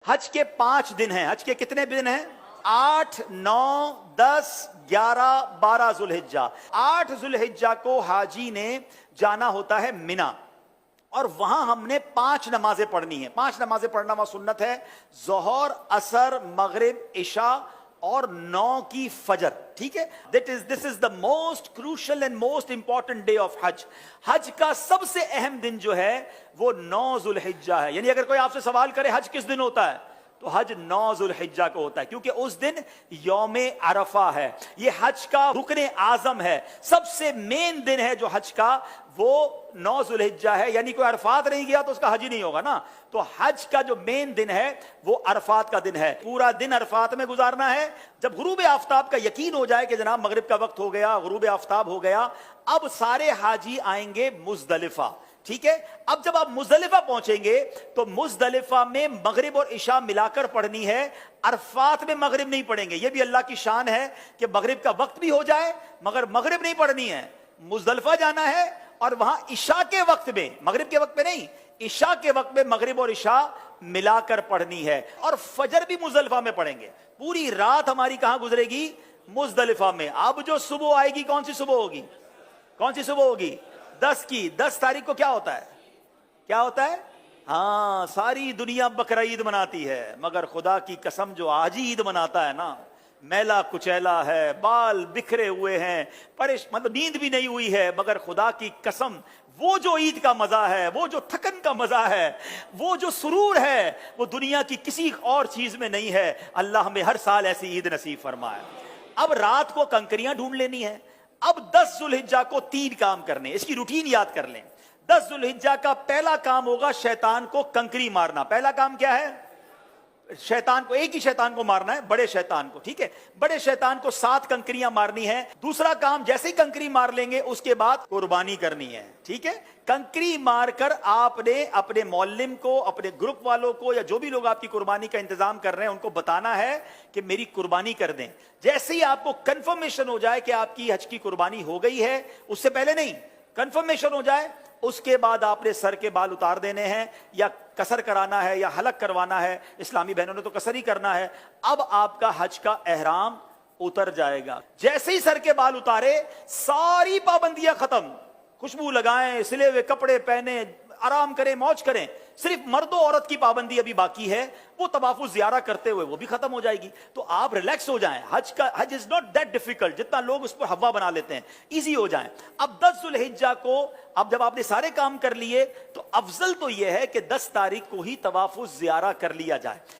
हज के 5 दिन हैं। हज के कितने दिन हैं? 8, 9, 10, 11, 12 जुल्हिज्जा। 8 जुल्हिज्जा को हाजी ने जाना होता है मिना, और वहां हमने 5 नमाजें पढ़नी है। 5 नमाजें पढ़ना वहां सुन्नत है, जोहर, असर, मगरिब, इशा और 9 की फजर। ठीक है, this is the most crucial and most important day of हज। हज का सबसे अहम दिन जो है वो 9 जुल्हिज्जा है। यानी अगर कोई आपसे सवाल करे हज किस दिन होता है, तो हज 9 जुल्हिज्जा को होता है, क्योंकि उस दिन यौमे अरफा है। ये हज का रुकने आजम है, सबसे मेन दिन है जो हज का, वो 9 जुल्हिज्जा है। यानी कोई अरफात नहीं गया तो उसका हज ही नहीं होगा ना। तो हज का जो मेन दिन है वो अरफात का दिन है। पूरा दिन अरफात में गुजारना है। जब गुरूब आफ्ताब का यकीन हो जाए कि जनाब मगरिब का वक्त हो गया, गुरूब आफ्ताब हो गया, अब सारे हाजी आएंगे मुजदलिफा। ठीक है, अब जब आप मुजदलिफा पहुंचेंगे तो मुजदलिफा में मगरिब और इशा मिलाकर पढ़नी है। अरफात में मगरिब नहीं पढ़ेंगे। यह भी अल्लाह की शान है कि मगरिब का वक्त भी हो जाए मगर मगरिब नहीं पढ़नी है। मुजदलिफा जाना है और वहां इशा के वक्त में, मगरिब के वक्त में नहीं, इशा के वक्त में मगरिब और इशा मिलाकर पढ़नी है। और फजर भी मुजदलिफा में पढ़ेंगे। पूरी रात हमारी कहां गुजरेगी? मुजदलिफा में। अब जो सुबह आएगी, कौन सी सुबह होगी? कौन सी सुबह होगी? 10 की। 10 तारीख को क्या होता है? क्या होता है? हाँ, सारी दुनिया बकरा ईद मनाती है, मगर खुदा की कसम जो आज ही ईद मनाता है ना, मैला कुचैला है, बाल बिखरे हुए हैं, मतलब नींद भी नहीं हुई है, मगर खुदा की कसम वो जो ईद का मजा है, वो जो थकन का मजा है, वो जो सुरूर है, वो दुनिया की किसी और चीज में नहीं है। अल्लाह हमें हर साल ऐसी ईद नसीब फरमाए। अब रात को कंकरियां ढूंढ लेनी है। अब 10 जुल्हिज्जा को 3 काम करने, इसकी रूटीन याद कर लें। 10 जुल्हिज्जा का पहला काम होगा शैतान को कंकरी मारना। पहला काम क्या है? शैतान को, एक ही शैतान को मारना है, बड़े शैतान को। ठीक है, बड़े शैतान को 7 कंकरियां मारनी है। दूसरा काम, जैसे ही कंकरी मार लेंगे उसके बाद कुर्बानी करनी है। ठीक है, कंकरी मारकर आपने अपने मौल्लिम को, अपने ग्रुप वालों को, या जो भी लोग आपकी कुर्बानी का इंतजाम कर रहे हैं उनको बताना है कि मेरी कुर्बानी कर दें। जैसे ही आपको कंफर्मेशन हो जाए कि आपकी हज की कुर्बानी हो गई है, उससे पहले नहीं, कंफर्मेशन हो जाए, उसके बाद आपने सर के बाल उतार देने हैं, या कसर कराना है या हलक करवाना है। इस्लामी बहनों ने तो कसर ही करना है। अब आपका हज का एहराम उतर जाएगा। जैसे ही सर के बाल उतारे, सारी पाबंदियां खत्म। खुशबू लगाएं, सिले हुए कपड़े पहने, आराम करें, मौज करें। सिर्फ मर्द और औरत की पाबंदी अभी बाकी है, वो तवाफु ज़ियारा करते हुए वो भी खत्म हो जाएगी। तो आप रिलैक्स हो जाएं। हज इज नॉट दैट डिफिकल्ट जितना लोग उस पर हवा बना लेते हैं। इजी हो जाएं। अब 10 जुल्हिज्जा को, अब जब आपने सारे काम कर लिए, तो अफजल तो यह है कि 10 तारीख को ही तवाफु ज़ियारा कर लिया जाए।